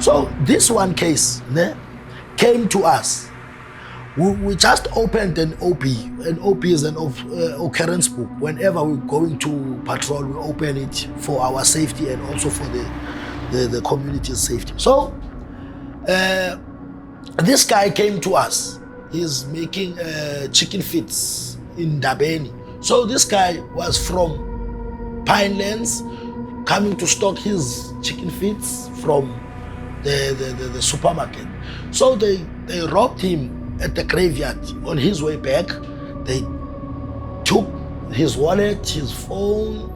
So this one case came to us. We just opened an OP. An OP is an occurrence book. Whenever we're going to patrol, we open it for our safety and also for the community's safety. So this guy came to us. He's making chicken feeds in Ndabeni. So this guy was from Pinelands, coming to stock his chicken feeds from the supermarket. So they robbed him at the graveyard. On his way back, they took his wallet, his phone,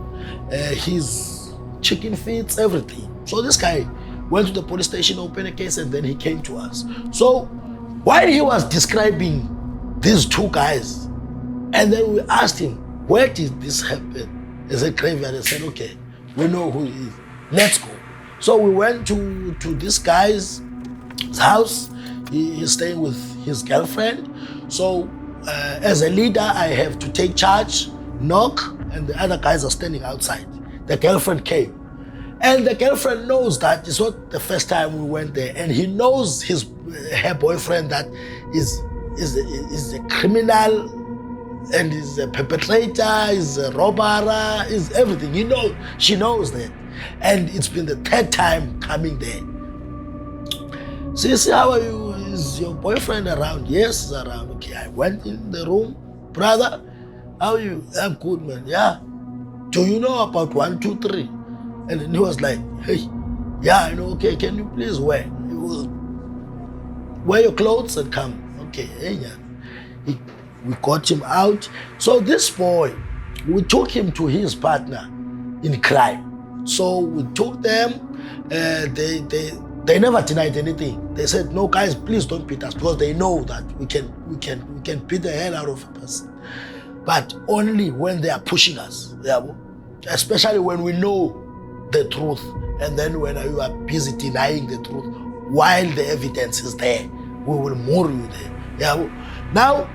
his chicken feeds, everything. So this guy went to the police station, opened a case, and then he came to us. So while he was describing these two guys, and then we asked him, where did this happen? He said, graveyard. I said, okay, we know who he is. Let's go. So we went to this guy's house. He's staying with his girlfriend. So as a leader, I have to take charge, knock, and the other guys are standing outside. The girlfriend came. And the girlfriend knows that it's not the first time we went there. And he knows her boyfriend that is a criminal and is a perpetrator, is a robber, is everything. She knows that. And it's been the third time coming there. Sissy, how are you? Is your boyfriend around? Yes, he's around. Okay, I went in the room. Brother, how are you? I'm good, man. Yeah. Do you know about 1, 2, 3? And then he was like, hey, yeah, I know. Okay, can you please wear your clothes and come? Okay, hey, yeah. We got him out. So this boy, we took him to his partner in crime. So we took them. They never denied anything. They said, no, guys, please don't beat us, because they know that we can beat the hell out of a person. But only when they are pushing us, especially when we know the truth, and then when you are busy denying the truth while the evidence is there, we will moor you there. Now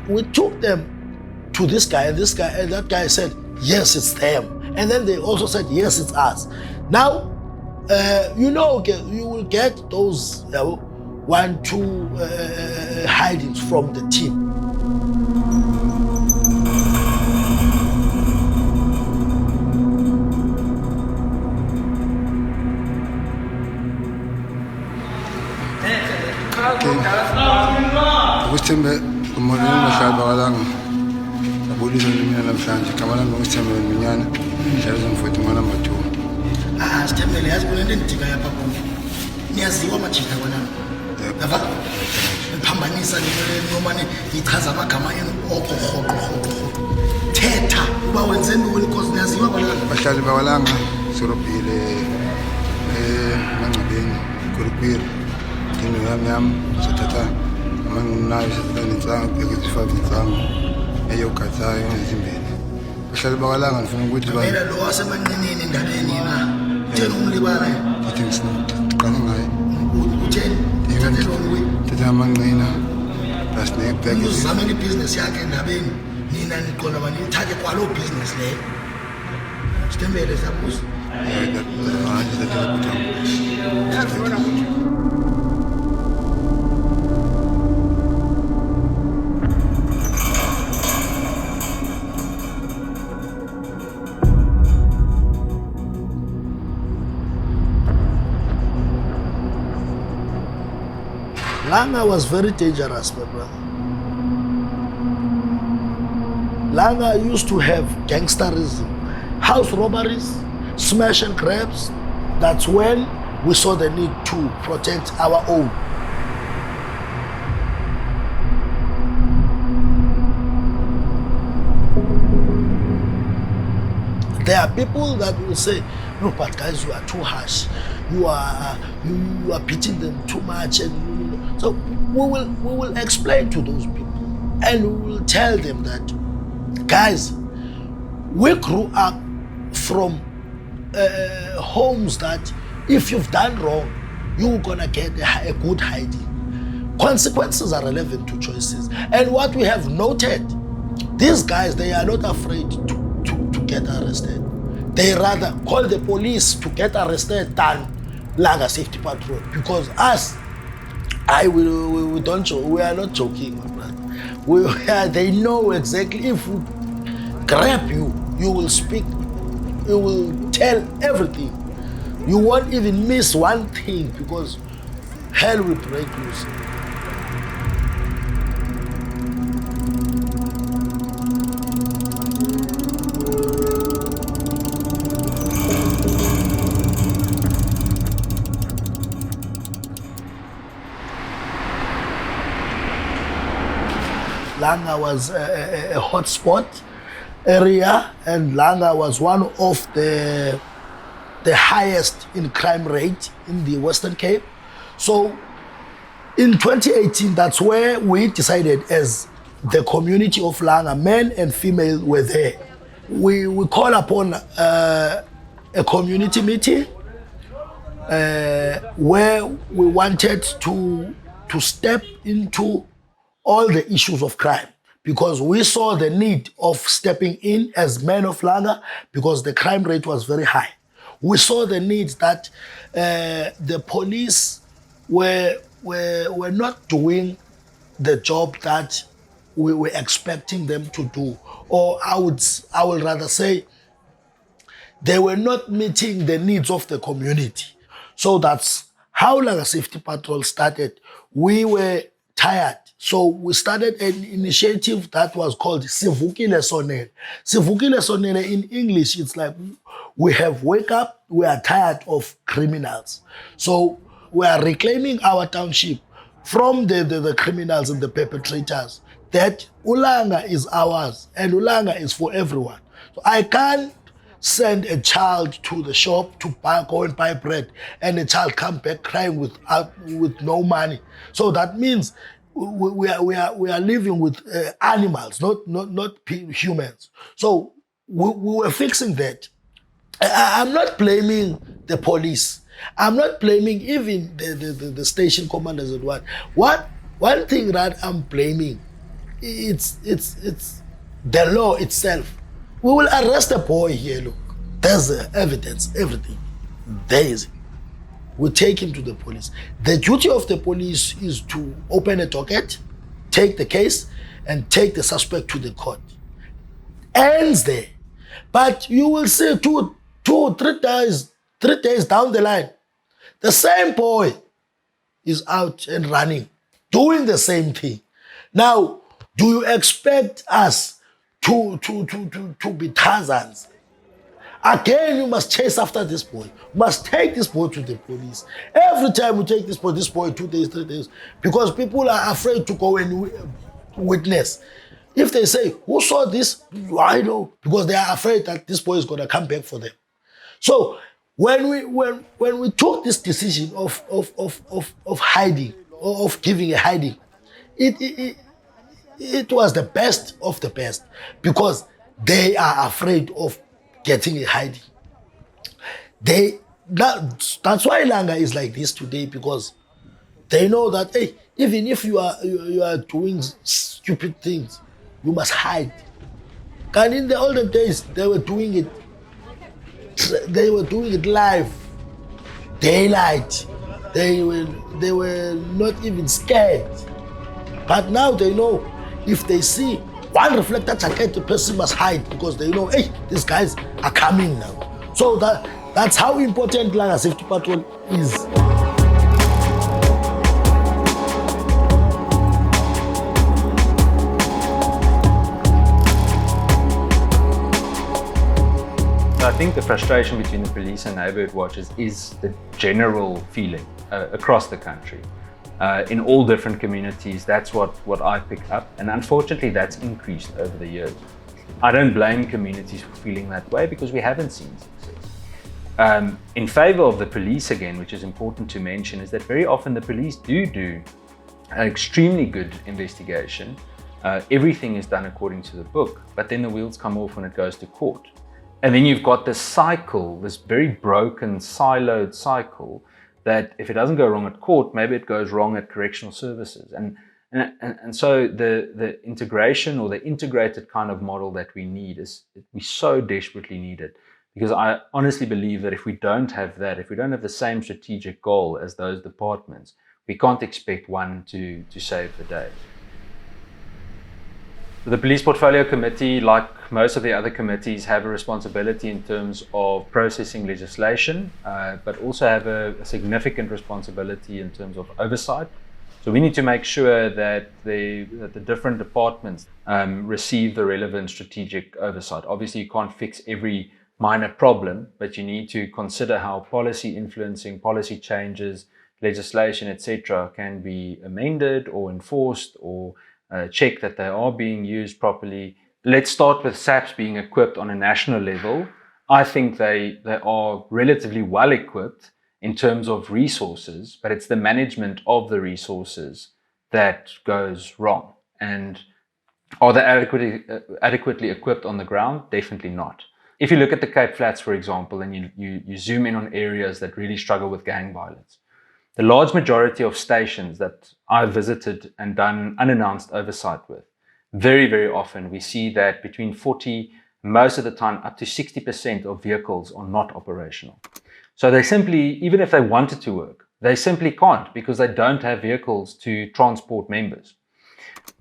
we took them to this guy, and that guy said, yes, it's them. And then they also said, yes, it's us. Now, you will get those 1, 2 hidings from the team. Uthembe umoneni mahlaba kalanga abulisa mina namhlanje igama lami uthembe minyana njalo mfowethu mwana mathu Sithembele yazi kunento endidinga yapha kum. Niyaziwa majita kona. Yava? Ngiphambanisa noma nichaza amagama enu rhoqo. Thetha uba wenze ntoni because niyaziwa kona. Bahlali bawalanga sorobhile mangcabeni kurukwiri kino yami sothatha manginayo sithanitsanga bekuzifaka insango eyokhathayo ezimbili. Bahlali bawalanga ngifuna ukuthi ba mina lo wasemancinini endabeni na. Utheni umlibala yena? Utheni siqale ngaye. Utheni? Uthathela nguwe. Thatha amanqina basinebheke. Uzamela ibhizinesi yakhe endabeni. Nina niqonda manje uthathe kwalo business leyo. Sithembele sabuza. Langa was very dangerous, my brother. Langa used to have gangsterism, house robberies, smash and grabs. That's when we saw the need to protect our own. There are people that will say, no, but guys, you are too harsh. You are beating them too much, and so we will explain to those people, and we will tell them that, guys, we grew up from homes that if you've done wrong, you're gonna get a good hiding. Consequences are relevant to choices, and what we have noted, these guys, they are not afraid to get arrested. They rather call the police to get arrested than Langa Safety Patrol, because us, we don't joke. We are not joking, my brother. They know exactly. If we grab you, you will speak. You will tell everything. You won't even miss one thing, because hell will break loose. Langa was a hotspot area, and Langa was one of the highest in crime rate in the Western Cape. So in 2018, that's where we decided, as the community of Langa, men and female were there. We call upon a community meeting where we wanted to step into all the issues of crime, because we saw the need of stepping in as men of Langa, because the crime rate was very high. We saw the need that the police were not doing the job that we were expecting them to do, or I will rather say, they were not meeting the needs of the community. So that's how Langa Safety Patrol started. We were tired, so we started an initiative that was called Sivukile Sonele. Sivukile Sonele in English, it's like, we have wake up, we are tired of criminals. So we are reclaiming our township from the criminals and the perpetrators, that Ulanga is ours and Ulanga is for everyone. So I can't send a child to the shop to go and buy bread, and the child come back crying with no money. So that means we are living with animals, not humans. So we were fixing that. I'm not blaming the police. I'm not blaming even the station commanders and what. One thing that I'm blaming, it's the law itself. We will arrest a boy here. Look, there's evidence, everything. There is. We take him to the police. The duty of the police is to open a docket, take the case, and take the suspect to the court. Ends there. But you will see 3 days down the line, the same boy is out and running, doing the same thing. Now, do you expect us to be Tarzans? Again, you must chase after this boy. You must take this boy to the police. Every time we take this boy 2 days, 3 days, because people are afraid to go and witness. If they say, who saw this? I know, because they are afraid that this boy is going to come back for them. So when we took this decision of hiding, or of giving a hiding, it was the best of the best, because they are afraid of getting a hiding. That's why Langa is like this today, because they know that, hey, even if you are doing stupid things, you must hide. And in the olden days, they were doing it live, daylight. They were not even scared. But now they know, if they see one reflector jacket, the person must hide, because they know, hey, these guys are coming now. So that's how important Langa Safety Patrol is. I think the frustration between the police and neighbourhood watchers is the general feeling across the country. In all different communities, that's what I pick up, and unfortunately that's increased over the years. I don't blame communities for feeling that way, because we haven't seen success. In favour of the police again, which is important to mention, is that very often the police do an extremely good investigation. Everything is done according to the book, but then the wheels come off when it goes to court. And then you've got this cycle, this very broken, siloed cycle, that if it doesn't go wrong at court, maybe it goes wrong at correctional services. And so the integration, or the integrated kind of model that we need, we so desperately need it. Because I honestly believe that if we don't have that, if we don't have the same strategic goal as those departments, we can't expect one to save the day. The Police Portfolio Committee, like most of the other committees, have a responsibility in terms of processing legislation, but also have a significant responsibility in terms of oversight. So we need to make sure that the different departments receive the relevant strategic oversight. Obviously, you can't fix every minor problem, but you need to consider how policy influencing, policy changes, legislation, etc., can be amended or enforced or check that they are being used properly. Let's start with SAPs being equipped on a national level. I think they are relatively well equipped in terms of resources, but it's the management of the resources that goes wrong. And are they adequately equipped on the ground? Definitely not. If you look at the Cape Flats, for example, and you zoom in on areas that really struggle with gang violence, the large majority of stations that I've visited and done unannounced oversight with, very, very often we see that between 40, most of the time up to 60% of vehicles are not operational. So they simply, even if they wanted to work, they simply can't because they don't have vehicles to transport members.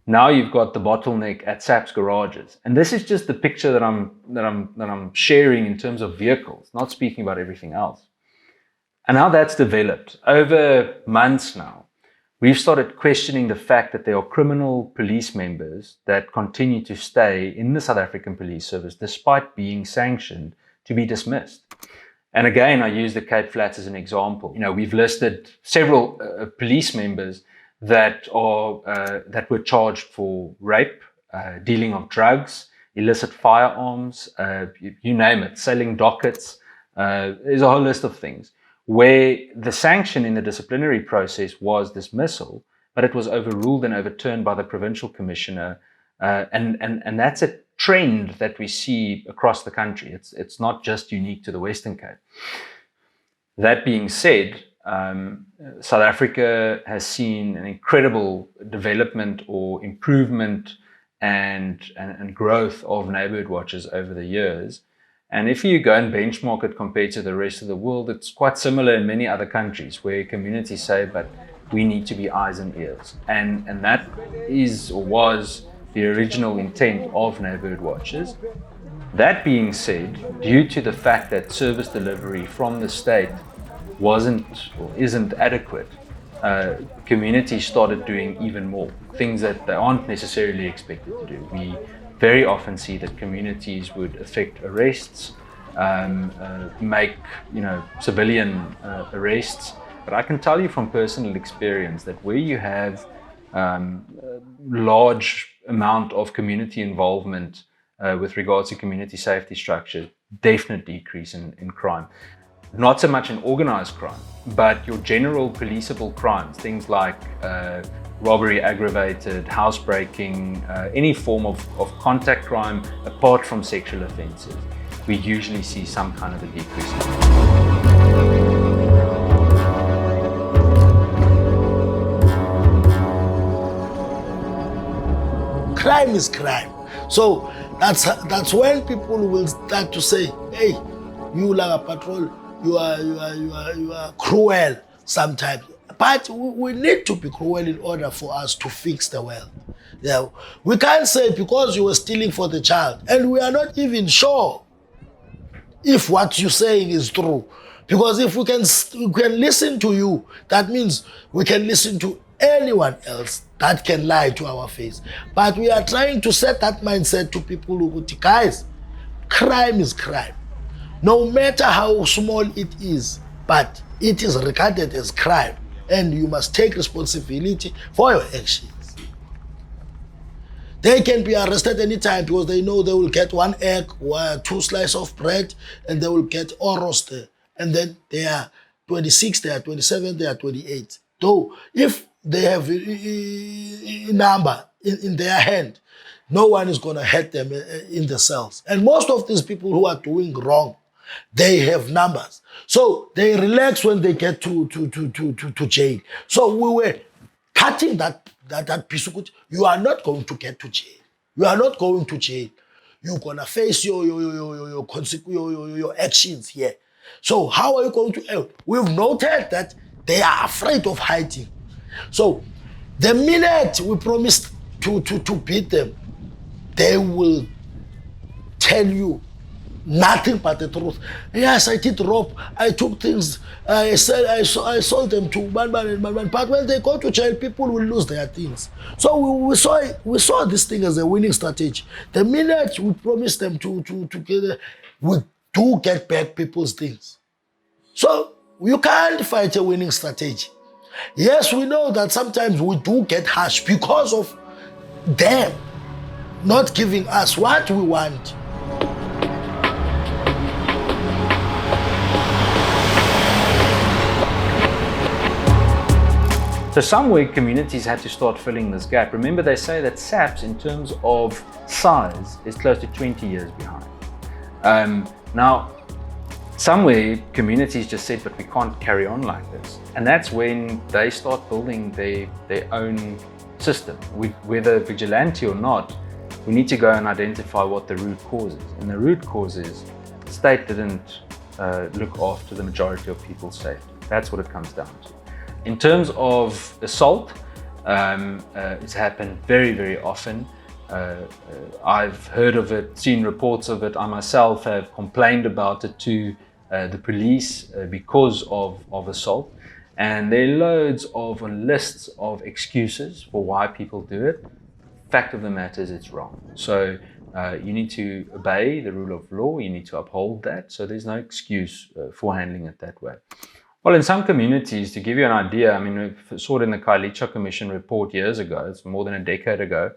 Now you've got the bottleneck at SAP's garages. And this is just the picture that I'm sharing in terms of vehicles, not speaking about everything else. And how that's developed over months now, we've started questioning the fact that there are criminal police members that continue to stay in the South African Police Service despite being sanctioned to be dismissed. And again, I use the Cape Flats as an example. We've listed several police members that were charged for rape, dealing of drugs, illicit firearms, you name it, selling dockets. There's a whole list of things where the sanction in the disciplinary process was dismissal, but it was overruled and overturned by the provincial commissioner. And that's a trend that we see across the country. It's not just unique to the Western Cape. That being said, South Africa has seen an incredible development or improvement and growth of neighbourhood watches over the years. And if you go and benchmark it compared to the rest of the world, it's quite similar in many other countries where communities say, but we need to be eyes and ears. And that is or was the original intent of neighbourhood watches. That being said, due to the fact that service delivery from the state wasn't or isn't adequate, communities started doing even more, things that they aren't necessarily expected to do. We very often see that communities would effect arrests, make civilian arrests. But I can tell you from personal experience that where you have large amount of community involvement with regards to community safety structures, definite decrease in crime. Not so much in organized crime, but your general policeable crimes, things like robbery aggravated, housebreaking, any form of contact crime apart from sexual offences, we usually see some kind of a decrease. Crime is crime. So that's when people will start to say, hey, you Langa Patrol, you are cruel sometimes. But we need to be cruel in order for us to fix the world. Yeah, we can't say because you were stealing for the child, and we are not even sure if what you're saying is true. Because if we can listen to you, that means we can listen to anyone else that can lie to our face. But we are trying to set that mindset to people who go, guys, crime is crime. No matter how small it is, but it is regarded as crime. And you must take responsibility for your actions. They can be arrested anytime because they know they will get 1 egg or 2 slices of bread and they will get oros there. And then they are 26, they are 27, they are 28. Though if they have a number in their hand, no one is going to hurt them in the cells. And most of these people who are doing wrong, they have numbers. So they relax when they get to jail. So we were cutting that piece of good. You are not going to get to jail. You are not going to jail. you're gonna face your actions here. So how are you going to? We've noted that they are afraid of hiding. So the minute we promise to beat them, they will tell you nothing but the truth. Yes, I did rob. I took things. I sold them to man. But when they go to jail, people will lose their things. So we saw this thing as a winning strategy. The minute we promise them to get, we do get back people's things. So you can't fight a winning strategy. Yes, we know that sometimes we do get harsh because of them not giving us what we want. So somewhere communities had to start filling this gap. Remember, they say that SAPS in terms of size is close to 20 years behind. Now, somewhere communities just said, but we can't carry on like this. And that's when they start building their own system. Whether vigilante or not, we need to go and identify what the root cause is. And the root cause is the state didn't look after the majority of people's safety. That's what it comes down to. In terms of assault, it's happened very, very often. I've heard of it, seen reports of it. I myself have complained about it to the police because of assault. And there are loads of lists of excuses for why people do it. Fact of the matter is it's wrong. So you need to obey the rule of law. You need to uphold that. So there's no excuse for handling it that way. Well, in some communities, to give you an idea, I mean, we saw it in the Kailicha Commission report years ago, it's more than a decade ago,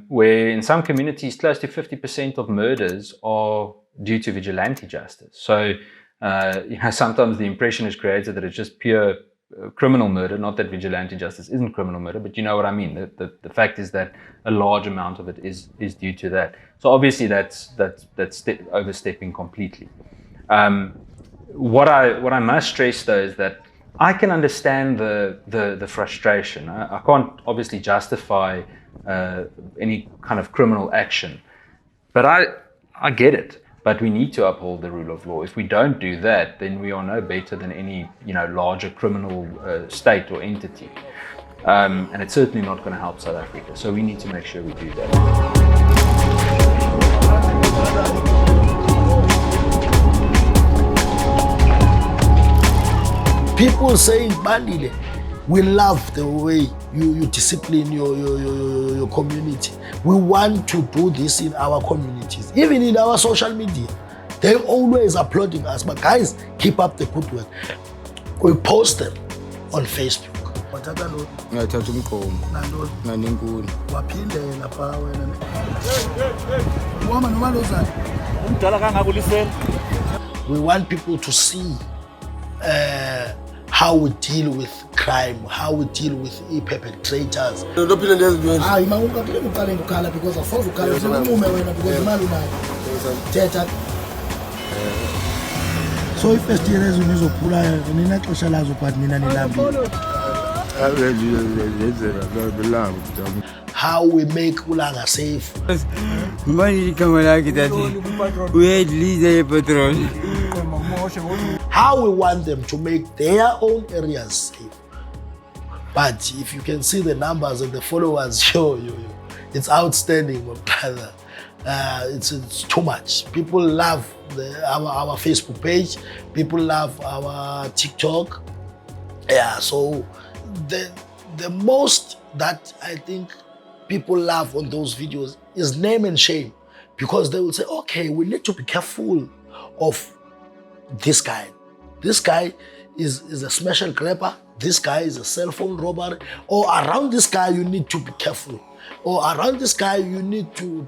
where in some communities, close to 50% of murders are due to vigilante justice. So, sometimes the impression is created that it's just pure criminal murder, not that vigilante justice isn't criminal murder, but you know what I mean. The fact is that a large amount of it is due to that. So obviously that's overstepping completely. What I must stress though is that I can understand the frustration. I can't obviously justify any kind of criminal action, but I get it. But we need to uphold the rule of law. If we don't do that, then we are no better than any larger criminal state or entity, and it's certainly not going to help South Africa. So we need to make sure we do that. People saying, Bandile, we love the way you discipline your community. We want to do this in our communities. Even in our social media, they're always applauding us. But guys, keep up the good work. We post them on Facebook. We want people to see how we deal with crime, how we deal with perpetrators. So if first year is how we make Langa safe. How we want them to make their own areas safe. But if you can see the numbers and the followers, it's outstanding, my brother. It's too much. People love our Facebook page. People love our TikTok. Yeah, so the most that I think people love on those videos is name and shame, because they will say, okay, we need to be careful of this guy. This guy is a smash and grabber. This guy is a cell phone robber. Or around this guy, you need to be careful. Or around this guy, you need to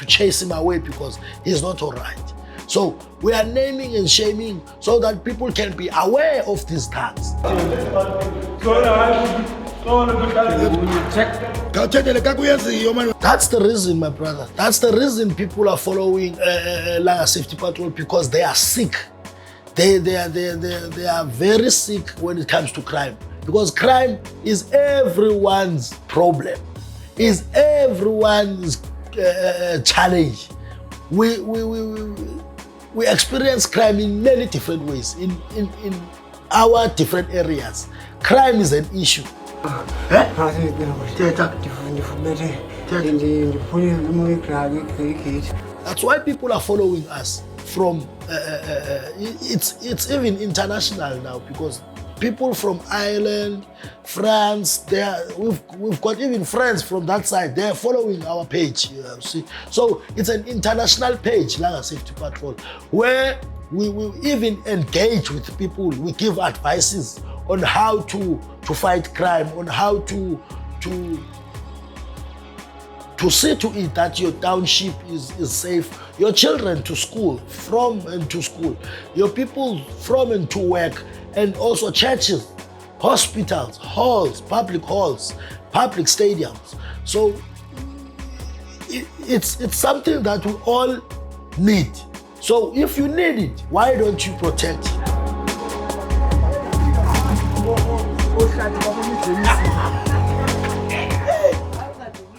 chase him away because he's not all right. So we are naming and shaming so that people can be aware of these tags. That's the reason, my brother. That's the reason people are following Langa Safety Patrol, because they are sick. They are very sick when it comes to crime, because crime is everyone's problem. Is everyone's challenge. We experience crime in many different ways in our different areas. Crime is an issue. That's why people are following us from. It's even international now, because people from Ireland, France, we've got even friends from that side. They're following our page. See, so it's an international page, Langa Safety Patrol, where we even engage with people. We give advices on how to fight crime, on how to see to it that your township is safe, your children to school, from and to school, your people from and to work, and also churches, hospitals, halls, public stadiums. So it's something that we all need. So if you need it, why don't you protect it?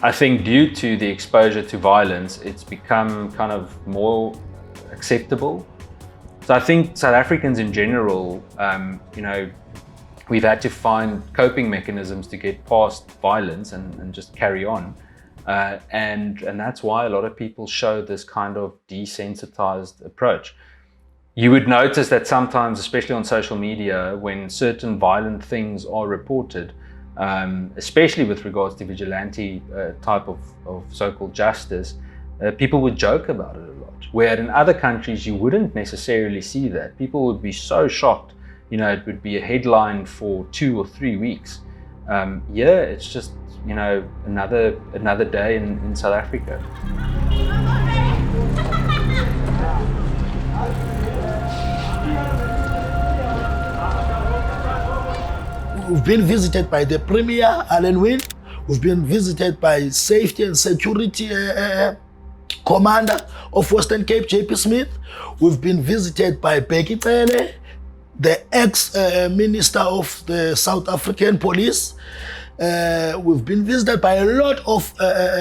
I think due to the exposure to violence, it's become kind of more acceptable. So I think South Africans in general, we've had to find coping mechanisms to get past violence and just carry on. And that's why a lot of people show this kind of desensitized approach. You would notice that sometimes, especially on social media, when certain violent things are reported, especially with regards to vigilante type of so-called justice, people would joke about it a lot. Where in other countries you wouldn't necessarily see that. People would be so shocked, it would be a headline for 2 or 3 weeks. It's just, another day in South Africa. We've been visited by the Premier, Alan Wynne. We've been visited by Safety and Security Commander of Western Cape, JP Smith. We've been visited by Gcuwa, the ex-minister of the South African Police. We've been visited by a lot of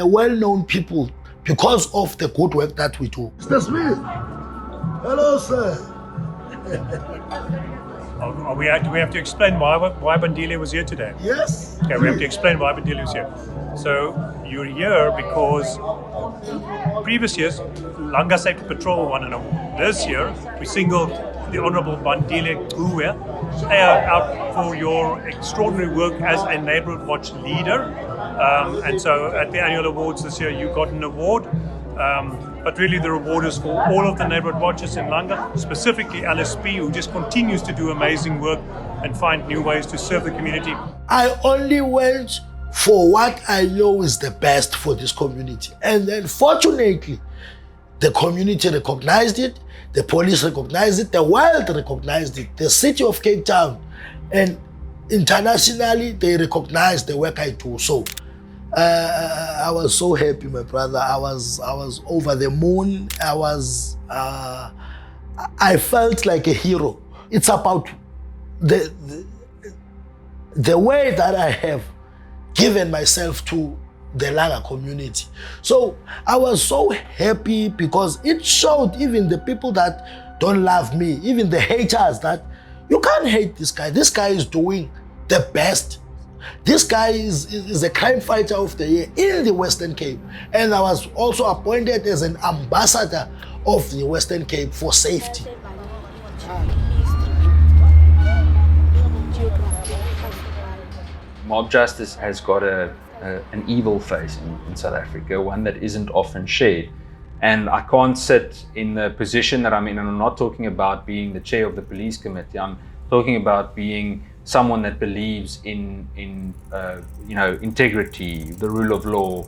well-known people because of the good work that we do. Mr. Smith, hello, sir. Do we have to explain why Bandile was here today? Yes. Okay, we have to explain why Bandile was here. So you're here because previous years, Langa Safety Patrol won an award. This year, we singled the Honourable Bandile Gcuwa out for your extraordinary work as a neighbourhood watch leader. And so at the annual awards this year, you got an award. But really the reward is for all of the neighbourhood watchers in Langa, specifically LSP, who just continues to do amazing work and find new ways to serve the community. I only went for what I know is the best for this community. And then fortunately, the community recognized it, the police recognized it, the world recognized it, the city of Cape Town, and internationally they recognized the work I do. So I was so happy, my brother. I was over the moon. I felt like a hero. It's about the way that I have given myself to the Langa community. So I was so happy because it showed even the people that don't love me, even the haters, that you can't hate this guy. This guy is doing the best. This guy is a crime fighter of the year in the Western Cape. And I was also appointed as an ambassador of the Western Cape for safety. Mob justice has got an evil face in South Africa, one that isn't often shared. And I can't sit in the position that I'm in, and I'm not talking about being the chair of the police committee. I'm talking about being someone that believes in integrity, the rule of law,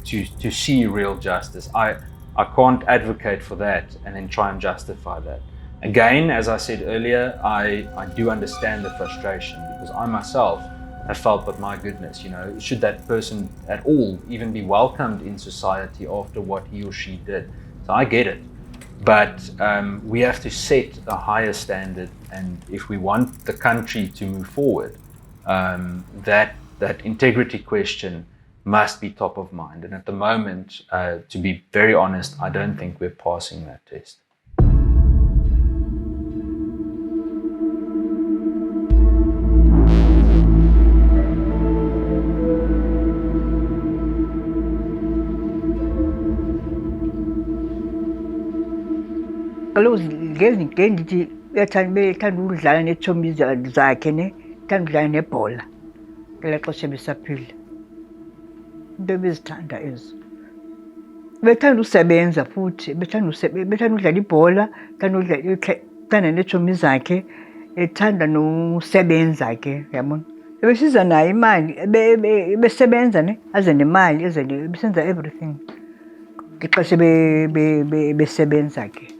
to see real justice. I can't advocate for that and then try and justify that. Again, as I said earlier, I do understand the frustration, because I myself have felt, but my goodness, should that person at all even be welcomed in society after what he or she did? So I get it. But we have to set a higher standard, and if we want the country to move forward, that integrity question must be top of mind. And at the moment, to be very honest, I don't think we're passing that test. Kaloku ngezinto ndithi bethanda ukudlala neetshomi zakhe ne, bethanda ukudlala nebhola ngelaa xesha besaphila. Into ebezithanda ezo. Bethanda usebenza futhi, bethanda udlala ibhola, ethanda neetshomi zakhe, ethanda nosebenza ke, uyabona. Ebesiza nayo imali, ebesebenza ne, aze nemali, ebesenza everything ngexesha besebenza ke.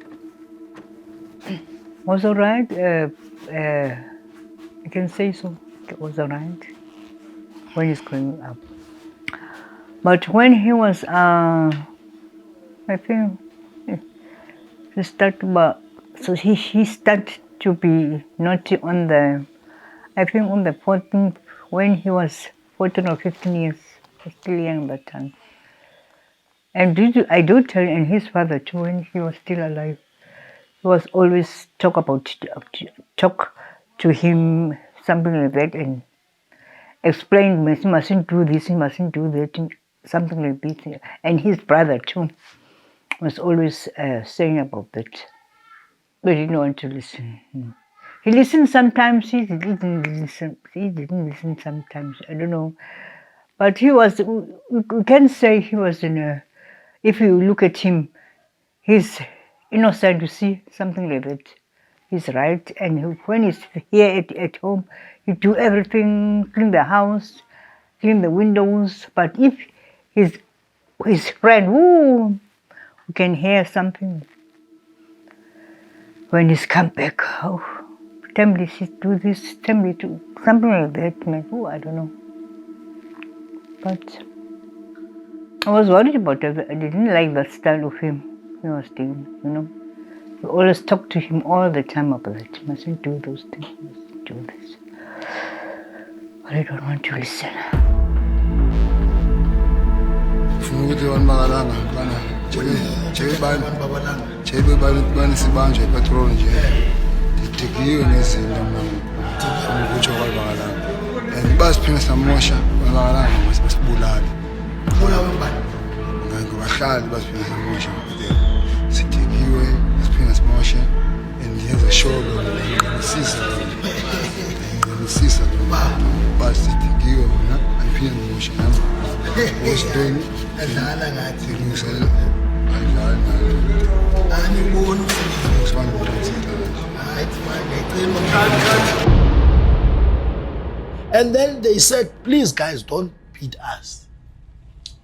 Was all right. I can say so. It was all right when he's growing up. But when he was, I think, he started. So he started to be naughty on the, I think on the 14th, when he was 14 or 15 years. He was still young that time. And I do tell you, and his father too, when he was still alive, he was always talk to him something like that and explain, he mustn't do this, he mustn't do that, something like this. And his brother too was always saying about that. But he didn't want to listen. He listened sometimes, he didn't listen sometimes, I don't know. But he was, we can say he was in a, if you look at him, he's innocent, you see, something like that. He's right, and when he's here at home, he do everything, clean the house, clean the windows. But if his friend, we can hear something. When he's come back, tell me to do this, tell me to, something like that, man. I don't know. But I was worried about it. I didn't like that style of him. He was doing, We always talk to him all the time about it. You mustn't do those things, you mustn't do this. But I don't want to listen. Funa ukuthi abantu bakalanga bana njebe banesibanjwa ipatrol nje ndidikiwe nezinto mna ukutsho kwabakalanga and basiphinde samosha bakalanga masibulale ngabahlali basiphinde samosha sidikiwe basiphinde samosha and he has a show ngisisa basi sidikiwe mna angiphinde ngimosha nami wasitweni adlala ngathi ngizela adlala angiboni and then they said, please guys, don't beat us.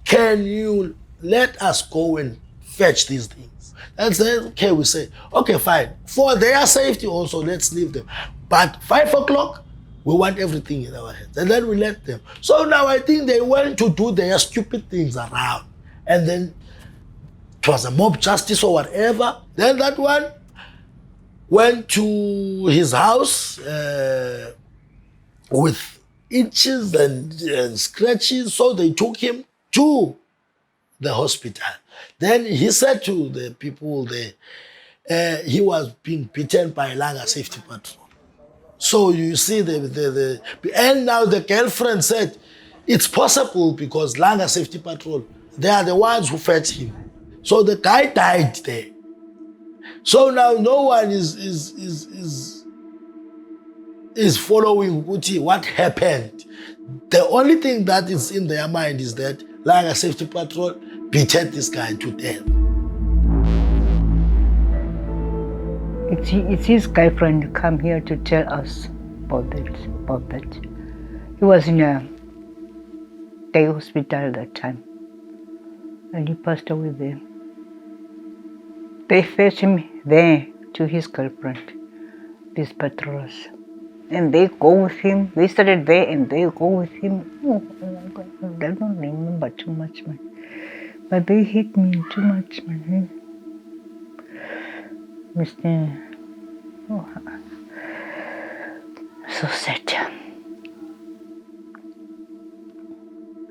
Can you let us go and fetch these things? And then, okay, we say, okay, fine. For their safety also, let's leave them. But 5 o'clock, we want everything in our hands. And then we let them. So now I think they went to do their stupid things around. And then it was a mob justice or whatever. Then that one went to his house with itches and scratches. So they took him to the hospital. Then he said to the people there, he was being beaten by Langa Safety Patrol. So you see, and now the girlfriend said, it's possible because Langa Safety Patrol, they are the ones who fed him. So the guy died there. So now no one is following what happened. The only thing that is in their mind is that Langa Safety Patrol beaten this guy to death. It's his girlfriend come here to tell us about that. He was in a day hospital that time, and he passed away there. They fetched him there to his girlfriend, these patrols, and they go with him. They started there and they go with him. Oh my God, I don't remember too much, man. But they hit me too much, man. Mr. Oh, so sad.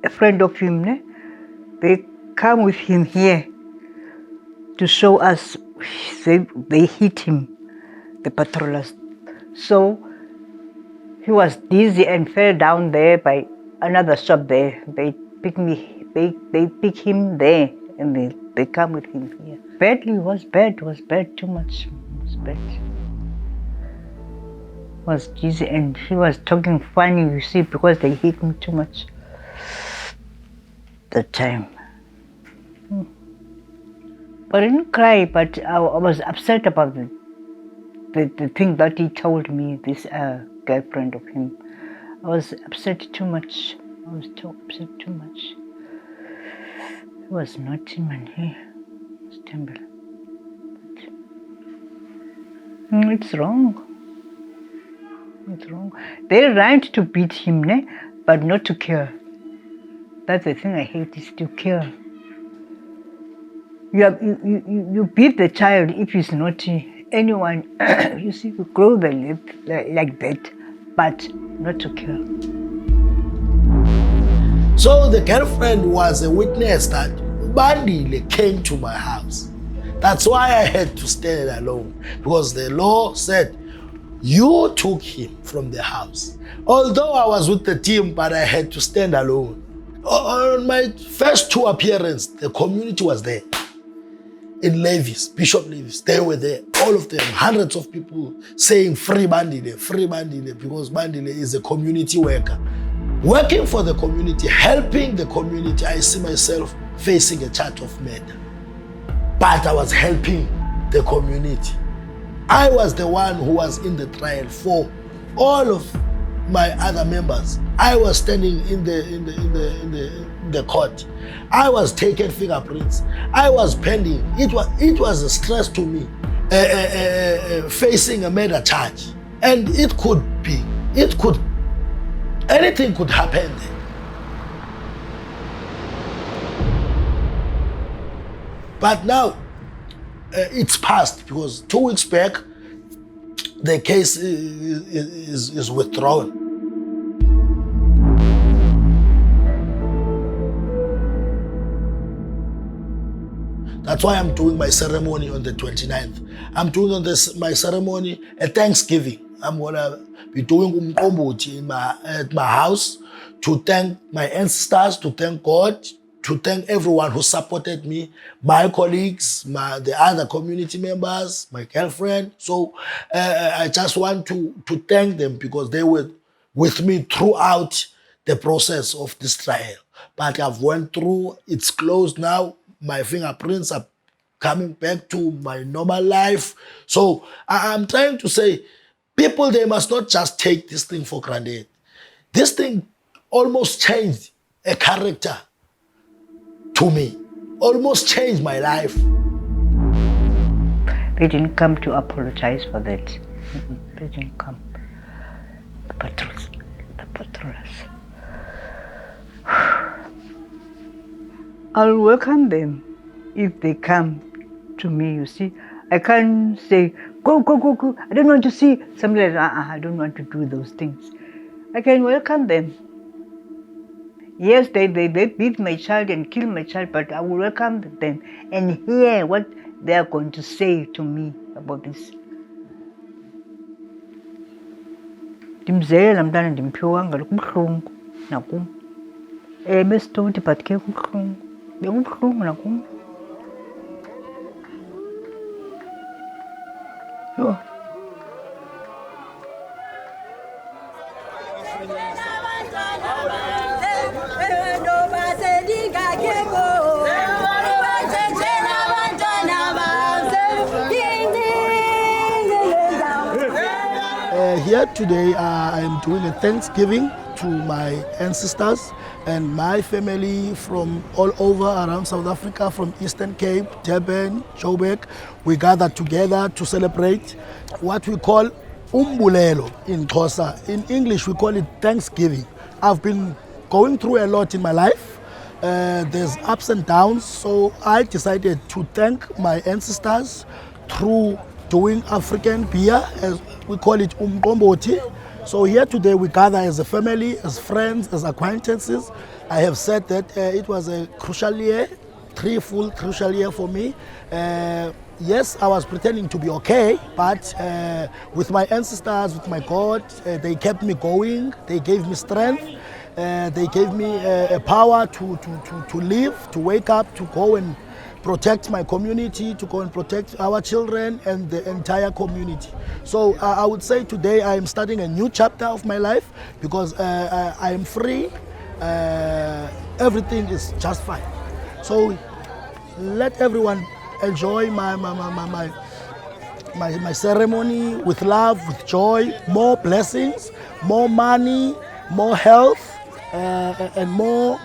a friend of him, they come with him here to show us. They hit him, the patrollers. So he was dizzy and fell down there by another shop there. They pick him there, and they come with him here. Badly, was bad, too much. It was bad. Was dizzy and he was talking funny, you see, because they hit him too much that time. But I didn't cry, but I was upset about the thing that he told me, this girlfriend of him. I was upset too much. I was too upset too much. He was naughty, man. He was terrible. But it's wrong. It's wrong. They're right to beat him, but not to kill. That's the thing I hate, is to kill. You beat the child if he's naughty. Anyone, you see, you grow the lip like that, but not to kill. So the girlfriend was a witness that Bandile came to my house. That's why I had to stand alone, because the law said, you took him from the house. Although I was with the team, but I had to stand alone. On my first two appearances, the community was there. In Levis, Bishop Levis, they were there. All of them, hundreds of people saying free Bandile, because Bandile is a community worker. Working for the community, helping the community, I see myself facing a charge of murder. But I was helping the community. I was the one who was in the trial for all of my other members. I was standing in the court. I was taking fingerprints. I was pending. It was a stress to me, facing a murder charge. And anything could happen there. But now, it's past, because 2 weeks back, the case is withdrawn. That's why I'm doing my ceremony on the 29th. I'm doing my ceremony at Thanksgiving. I'm gonna be doing umqombothi at my house to thank my ancestors, to thank God, to thank everyone who supported me, my colleagues, the other community members, my girlfriend. So I just want to thank them, because they were with me throughout the process of this trial. But I've went through, it's closed now. My fingerprints are coming back to my normal life. So I'm trying to say, people, they must not just take this thing for granted. This thing almost changed a character to me, almost changed my life. They didn't come to apologize for that. They didn't come. The patrollers. I'll welcome them if they come to me, you see. I can't say, go. I don't want to see something like that. I don't want to do those things. I can welcome them. Yes, they beat my child and kill my child, but I will welcome them and hear what they are going to say to me about this. Ndimzela mntana ndimphiwanga kubuhlungu nakum. Besitoti but ke kubuhlungu. Bekubuhlungu nakum. Yo. Here today, I am doing a Thanksgiving to my ancestors and my family from all over around South Africa, from Eastern Cape, Durban, Joburg. We gather together to celebrate what we call umbulelo in Xhosa. In English, we call it Thanksgiving. I've been going through a lot in my life. There's ups and downs, so I decided to thank my ancestors through doing African beer, as we call it umqombothi, So here today we gather as a family, as friends, as acquaintances. I have said that it was a crucial year, 3 full crucial year for me. Yes, I was pretending to be okay, but with my ancestors, with my God, they kept me going. They gave me strength. They gave me a power to live, to wake up, to go and protect my community, to go and protect our children and the entire community. So I would say today I am starting a new chapter of my life because I am free. Everything is just fine. So let everyone enjoy my ceremony with love, with joy, more blessings, more money, more health, and more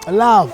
love.